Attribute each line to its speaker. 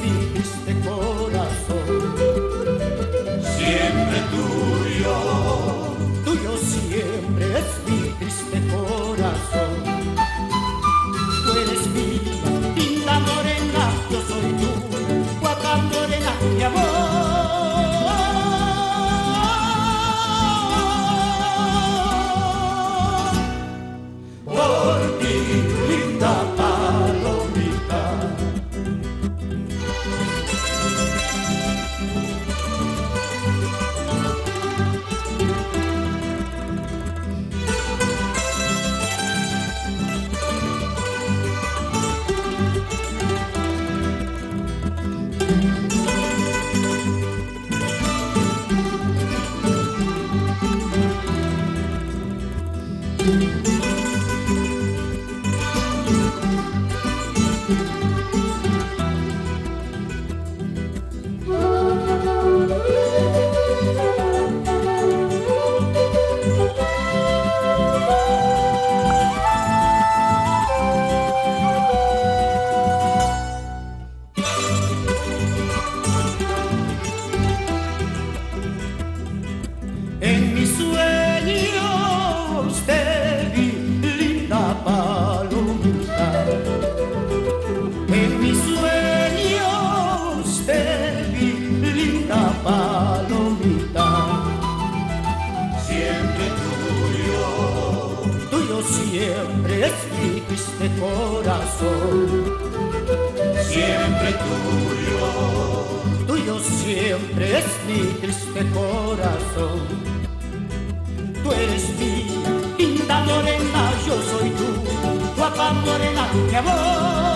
Speaker 1: mi triste corazón.
Speaker 2: Siempre tuyo,
Speaker 1: Tuyo siempre es mi triste corazón. Tú eres mía, linda morena, yo soy tú, guapa morena, mi amor. Por ti, linda palomita. En mis sueños te vi, linda palomita. En mis sueños te vi, linda palomita.
Speaker 2: siempre tuyo,
Speaker 1: Tuyo siempre es mi triste corazón.
Speaker 2: siempre tuyo,
Speaker 1: Tuyo siempre es mi triste corazón. Tú eres mía, linda morena, yo soy tú, guapa morena, mi amor.